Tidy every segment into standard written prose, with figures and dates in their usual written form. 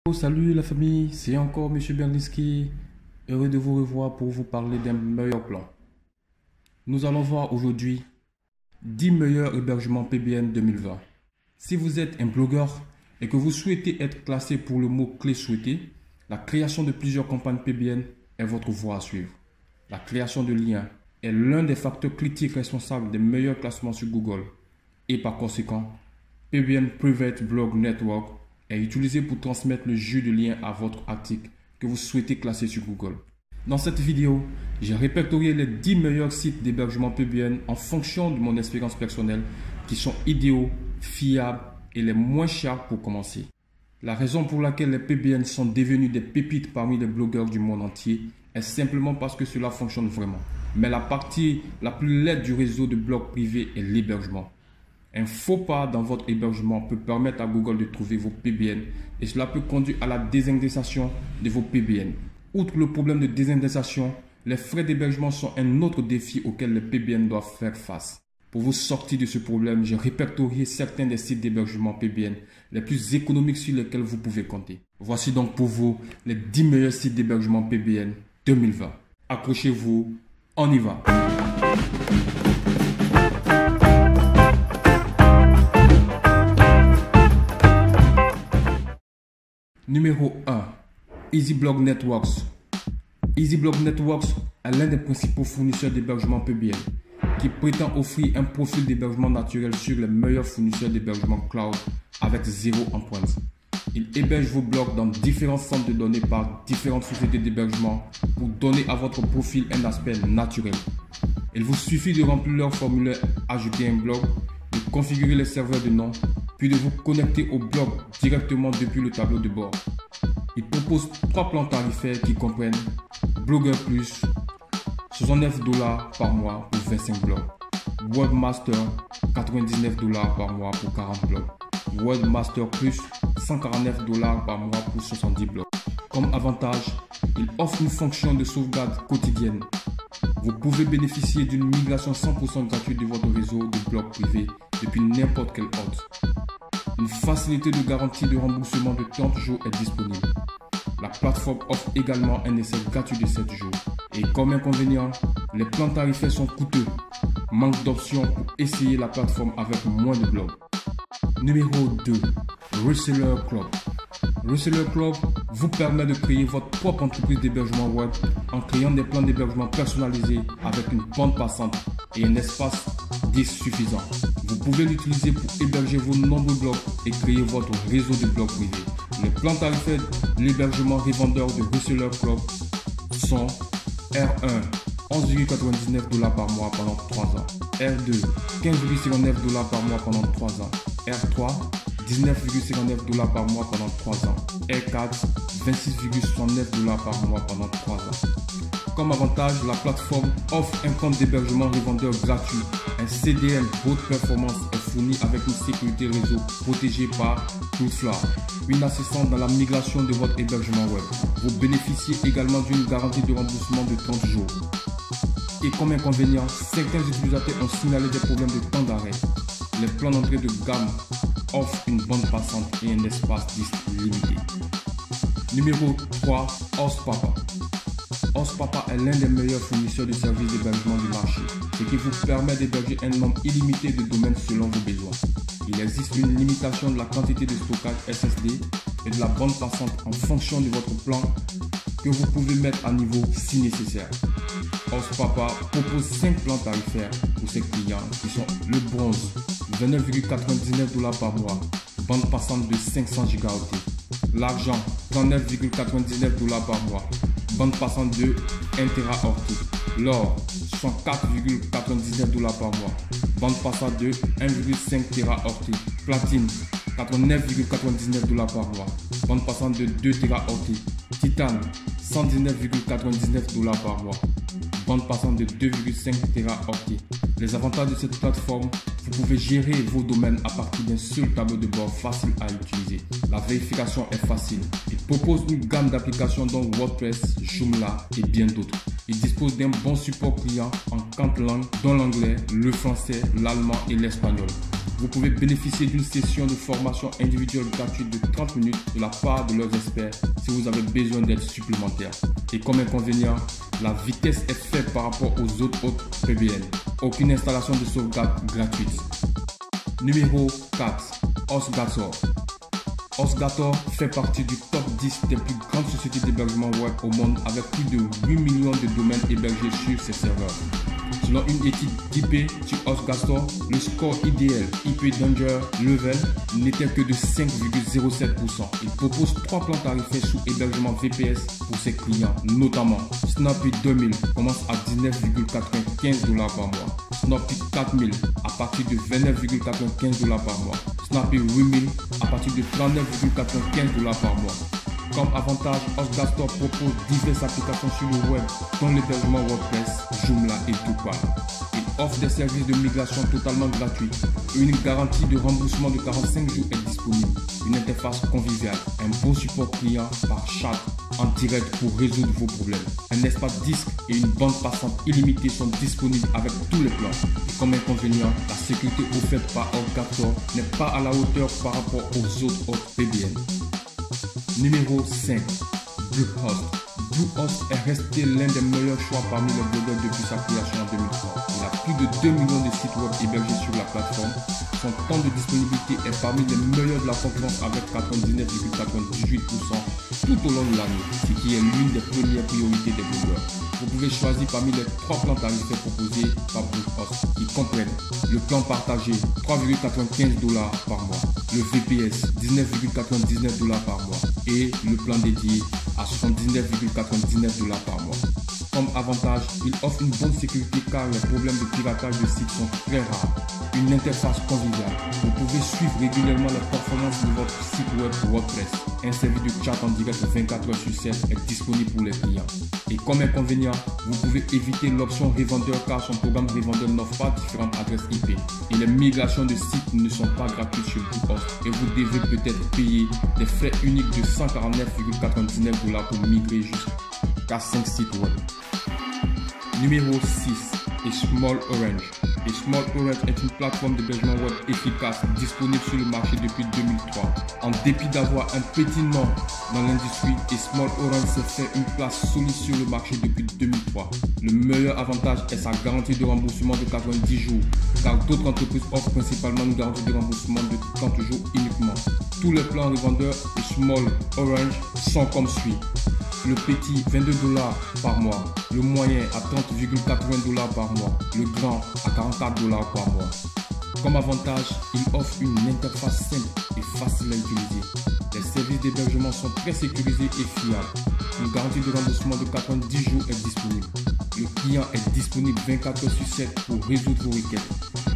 Oh, salut la famille, c'est encore Monsieur Berlinski, heureux de vous revoir pour vous parler d'un meilleur plan. Nous allons voir aujourd'hui 10 meilleurs hébergements PBN 2020. Si vous êtes un blogueur et que vous souhaitez être classé pour le mot-clé souhaité, la création de plusieurs campagnes PBN est votre voie à suivre. La création de liens est l'un des facteurs critiques responsables des meilleurs classements sur Google. Et par conséquent, PBN Private Blog Network est utilisé pour transmettre le jus de liens à votre article que vous souhaitez classer sur Google. Dans cette vidéo, j'ai répertorié les 10 meilleurs sites d'hébergement PBN en fonction de mon expérience personnelle qui sont idéaux, fiables et les moins chers pour commencer. La raison pour laquelle les PBN sont devenus des pépites parmi les blogueurs du monde entier est simplement parce que cela fonctionne vraiment. Mais la partie la plus laide du réseau de blogs privés est l'hébergement. Un faux pas dans votre hébergement peut permettre à Google de trouver vos PBN et cela peut conduire à la désindexation de vos PBN. Outre le problème de désindexation, les frais d'hébergement sont un autre défi auquel les PBN doivent faire face. Pour vous sortir de ce problème, j'ai répertorié certains des sites d'hébergement PBN les plus économiques sur lesquels vous pouvez compter. Voici donc pour vous les 10 meilleurs sites d'hébergement PBN 2020. Accrochez-vous, on y va! Numéro 1. EasyBlog Networks. EasyBlog Networks est l'un des principaux fournisseurs d'hébergement PBN qui prétend offrir un profil d'hébergement naturel sur les meilleurs fournisseurs d'hébergement cloud avec zéro empreinte. Il héberge vos blogs dans différents centres de données par différentes sociétés d'hébergement pour donner à votre profil un aspect naturel. Il vous suffit de remplir leur formulaire Ajouter un blog, de configurer les serveurs de nom, puis de vous connecter au blog directement depuis le tableau de bord. Il propose 3 plans tarifaires qui comprennent Blogger Plus, $69 par mois pour 25 blogs, Webmaster, $99 par mois pour 40 blogs, Webmaster Plus, $149 par mois pour 70 blogs. Comme avantage, il offre une fonction de sauvegarde quotidienne. Vous pouvez bénéficier d'une migration 100% gratuite de votre réseau de blogs privés depuis n'importe quel hôte. Une facilité de garantie de remboursement de 30 jours est disponible. La plateforme offre également un essai gratuit de 7 jours. Et comme inconvénient, les plans tarifaires sont coûteux. Manque d'options pour essayer la plateforme avec moins de blogs. Numéro 2. Reseller Club. Reseller Club vous permet de créer votre propre entreprise d'hébergement web en créant des plans d'hébergement personnalisés avec une bande passante et un espace disque suffisant. Vous pouvez l'utiliser pour héberger vos nombreux blogs et créer votre réseau de blogs privés. Les plans tarifaires de l'hébergement revendeur de Reseller Club sont R1, $11,99 par mois pendant 3 ans. R2, $15,59 par mois pendant 3 ans. R3, $19,59 par mois pendant 3 ans. R4, $26,69 par mois pendant 3 ans. Comme avantage, la plateforme offre un compte d'hébergement revendeur gratuit. Un CDN haute performance est fourni avec une sécurité réseau protégée par Cloudflare, une assistance dans la migration de votre hébergement web. Vous bénéficiez également d'une garantie de remboursement de 30 jours. Et comme inconvénient, certains utilisateurs ont signalé des problèmes de temps d'arrêt. Les plans d'entrée de gamme offrent une bande passante et un espace disque limité. Numéro 3. Hostpapa. Hostpapa est l'un des meilleurs fournisseurs de services d'hébergement du marché, ce qui vous permet d'héberger un nombre illimité de domaines selon vos besoins. Il existe une limitation de la quantité de stockage SSD et de la bande passante en fonction de votre plan que vous pouvez mettre à niveau si nécessaire. Hostpapa propose 5 plans tarifaires pour ses clients qui sont le bronze, $29,99 par mois, bande passante de 500 Go, l'argent, $39,99 par mois, bande passante de 1 THz, l'or, $104,99 par mois, bande passante de 1,5 THz, platine, $89,99 par mois, bande passante de 2 THz, titane, $119,99 par mois, bande passante de 2,5 THz. Les avantages de cette plateforme, vous pouvez gérer vos domaines à partir d'un seul tableau de bord facile à utiliser. La vérification est facile. Il propose une gamme d'applications dont WordPress, Joomla et bien d'autres. Il dispose d'un bon support client en 4 langues, dont l'anglais, le français, l'allemand et l'espagnol. vous pouvez bénéficier d'une session de formation individuelle gratuite de 30 minutes de la part de leurs experts si vous avez besoin d'aide supplémentaire. Et comme inconvénient, la vitesse est faible par rapport aux autres PBN. Aucune installation de sauvegarde gratuite. Numéro 4. HostGator. HostGator fait partie du top 10 des plus grandes sociétés d'hébergement web au monde avec plus de 8 millions de domaines hébergés sur ses serveurs. Selon une étude d'IP sur HostGator, le score idéal IP Danger Level n'était que de 5,07%. Il propose 3 plans tarifaires sous hébergement VPS pour ses clients, notamment Snappy 2000 commence à 19,95$ par mois, Snappy 4000 à partir de 29,95$ par mois, Snappy 8000 à partir de 39,95$ par mois. Comme avantage, HostGator propose diverses applications sur le web, dont l'hébergement WordPress, Joomla et Drupal. Il offre des services de migration totalement gratuits. Une garantie de remboursement de 45 jours est disponible. Une interface conviviale, un bon support client par chat en direct pour résoudre vos problèmes. Un espace disque et une bande passante illimitée sont disponibles avec tous les plans. Et comme inconvénient, la sécurité offerte par HostGator n'est pas à la hauteur par rapport aux autres PBN. Numéro 5. Bluehost. Bluehost est resté l'un des meilleurs choix parmi les blogueurs depuis sa création en 2003. Il a plus de 2 millions de sites web hébergés sur la plateforme. Son temps de disponibilité est parmi les meilleurs de la concurrence avec 99,98% tout au long de l'année, ce qui est l'une des premières priorités des blogueurs. Vous pouvez choisir parmi les 3 plans tarifaires proposés par Bluehost qui comprennent le plan partagé 3,95$ par mois, le VPS 19,99$ par mois et le plan dédié à 79,99$ par mois. Comme avantage, il offre une bonne sécurité car les problèmes de piratage de sites sont très rares. Une interface conviviale. Vous pouvez suivre régulièrement les performances de votre site web WordPress. Un service de chat en direct 24h/7 est disponible pour les clients. Et comme inconvénient, vous pouvez éviter l'option revendeur car son programme revendeur n'offre pas différentes adresses IP. Et les migrations de sites ne sont pas gratuites sur Bluehost et vous devez peut-être payer des frais uniques de 149,99$ pour migrer jusqu'à 5 sites web. Numéro 6. Et Small Orange. Et Small Orange est une plateforme d'hébergement web efficace disponible sur le marché depuis 2003. En dépit d'avoir un petit nom dans l'industrie, et Small Orange s'est fait une place solide sur le marché depuis 2003. Le meilleur avantage est sa garantie de remboursement de 90 jours, car d'autres entreprises offrent principalement une garantie de remboursement de 30 jours uniquement. Tous les plans revendeurs et Small Orange sont comme suit. Le petit 22$ par mois, le moyen à 30,80$ par mois, le grand à 44$ par mois. Comme avantage, il offre une interface simple et facile à utiliser. Les services d'hébergement sont très sécurisés et fiables. Une garantie de remboursement de 90 jours est disponible. Le client est disponible 24h/7 pour résoudre vos requêtes.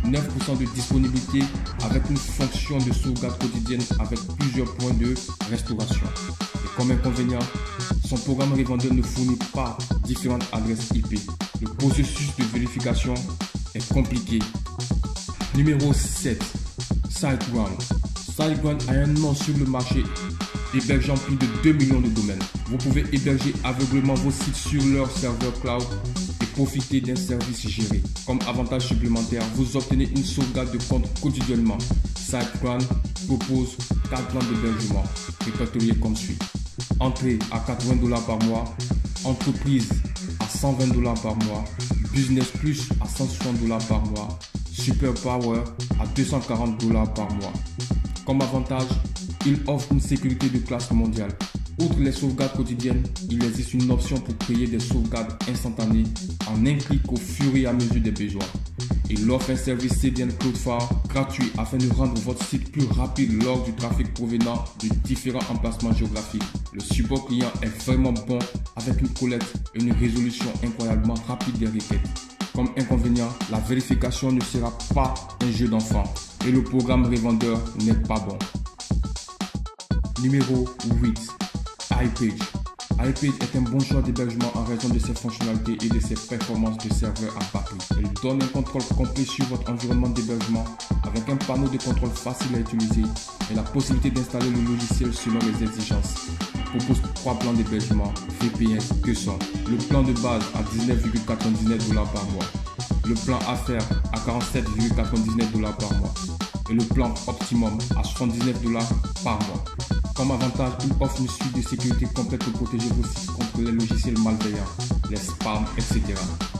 9% de disponibilité avec une fonction de sauvegarde quotidienne avec plusieurs points de restauration. Et comme inconvénient, son programme revendeur ne fournit pas différentes adresses IP. Le processus de vérification est compliqué. Numéro 7. SiteGround. SiteGround a un nom sur le marché, hébergeant plus de 2 millions de domaines. Vous pouvez héberger aveuglément vos sites sur leur serveur cloud et profiter d'un service géré. Comme avantage supplémentaire, vous obtenez une sauvegarde de compte quotidiennement. SiteGround propose 4 plans d'hébergement, répertoriés comme suit. Entrée à 80$ par mois, entreprise à 120$ par mois, business plus à 160$ par mois, super power à 240$ par mois. Comme avantage, il offre une sécurité de classe mondiale. Outre les sauvegardes quotidiennes, il existe une option pour créer des sauvegardes instantanées en un clic au fur et à mesure des besoins. Il offre un service CDN Cloudflare gratuit afin de rendre votre site plus rapide lors du trafic provenant de différents emplacements géographiques. Le support client est vraiment bon avec une collecte et une résolution incroyablement rapide des requêtes. Comme inconvénient, la vérification ne sera pas un jeu d'enfant et le programme revendeur n'est pas bon. Numéro 8. iPage. iPage est un bon choix d'hébergement en raison de ses fonctionnalités et de ses performances de serveur à batterie. Elle donne un contrôle complet sur votre environnement d'hébergement avec un panneau de contrôle facile à utiliser et la possibilité d'installer le logiciel selon les exigences. Il propose 3 plans d'hébergement VPN que sont le plan de base à 19,99$ par mois, le plan affaires à 47,99$ par mois, et le plan Optimum à 79 $ par mois. Comme avantage, il offre une suite de sécurité complète pour protéger vos sites contre les logiciels malveillants, les spams, etc.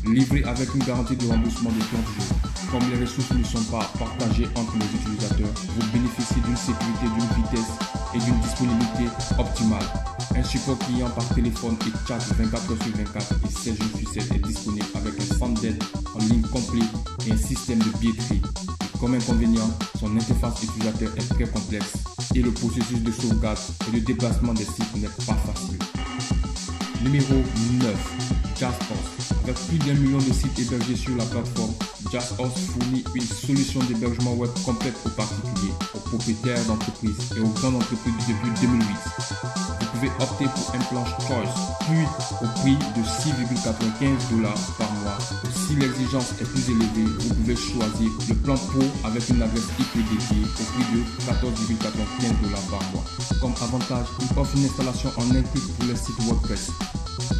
Livré avec une garantie de remboursement de 30 jours. Comme les ressources ne sont pas partagées entre les utilisateurs, vous bénéficiez d'une sécurité, d'une vitesse et d'une disponibilité optimale. Un support client par téléphone et chat 24h/24 et 7 jours sur 7 est disponible avec un centre d'aide en ligne complet et un système de billetterie. Comme inconvénient, son interface utilisateur est très complexe et le processus de sauvegarde et de déplacement des sites n'est pas facile. Numéro 9. JazzHost. Avec plus d'1 million de sites hébergés sur la plateforme, JazzHost fournit une solution d'hébergement web complète aux particuliers, aux propriétaires d'entreprises et aux grandes entreprises depuis 2008. Vous pouvez opter pour un plan Choice, puis au prix de 6,95 $ par mois. Si l'exigence est plus élevée, vous pouvez choisir le plan Pro avec une adresse IP dédiée au prix de 14,95 $ par mois. Comme avantage, il offre une installation en un clic pour les sites WordPress.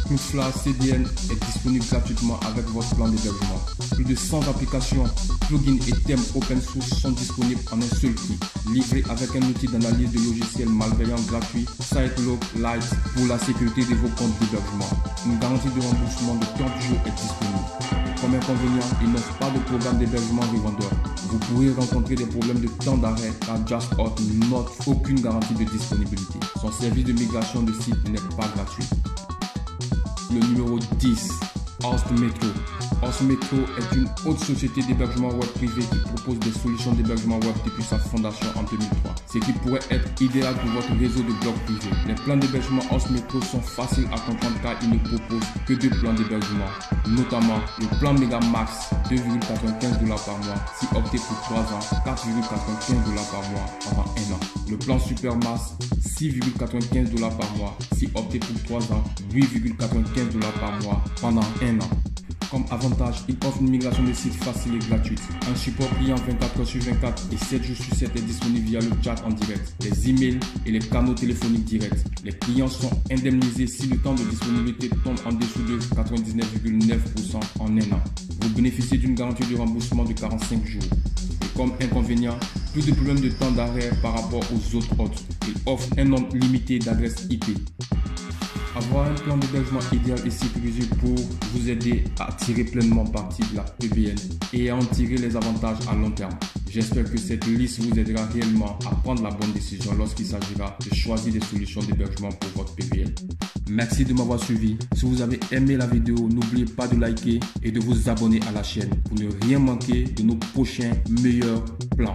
Cloudflare CDN est disponible gratuitement avec votre plan d'hébergement. Plus de 100 applications, plugins et thèmes open source sont disponibles en un seul clic. Livré avec un outil d'analyse de logiciels malveillants gratuit, SiteLock Lite pour la sécurité de vos comptes d'hébergement. Une garantie de remboursement de 30 jours est disponible. Comme inconvénient, il n'offre pas de programme d'hébergement revendeur. Vous pourrez rencontrer des problèmes de temps d'arrêt car JazzHost n'offre aucune garantie de disponibilité. Son service de migration de site n'est pas gratuit. Le numéro 10, HostMetro. HostMetro est une haute société d'hébergement web privé qui propose des solutions d'hébergement web depuis sa fondation en 2003, ce qui pourrait être idéal pour votre réseau de blogs privés. Les plans d'hébergement HostMetro sont faciles à comprendre car ils ne proposent que 2 plans d'hébergement, notamment le plan Megamax 2,95 $ par mois si opté pour 3 ans, 4,95 $ par mois pendant 1 an. Le plan Supermax 6,95 $ par mois si opté pour 3 ans, 8,95 $ par mois pendant 1 an. Comme avantage, il offre une migration de site facile et gratuite. Un support client 24h/24 et 7 jours sur 7 est disponible via le chat en direct, les emails et les canaux téléphoniques directs. Les clients sont indemnisés si le temps de disponibilité tombe en dessous de 99,9% en 1 an. Vous bénéficiez d'une garantie de remboursement de 45 jours. Et comme inconvénient, plus de problèmes de temps d'arrêt par rapport aux autres hôtes. Il offre un nombre limité d'adresses IP. Avoir un plan d'hébergement idéal et sécurisé pour vous aider à tirer pleinement parti de la PBN et à en tirer les avantages à long terme. J'espère que cette liste vous aidera réellement à prendre la bonne décision lorsqu'il s'agira de choisir des solutions d'hébergement pour votre PBN. Merci de m'avoir suivi. Si vous avez aimé la vidéo, n'oubliez pas de liker et de vous abonner à la chaîne pour ne rien manquer de nos prochains meilleurs plans.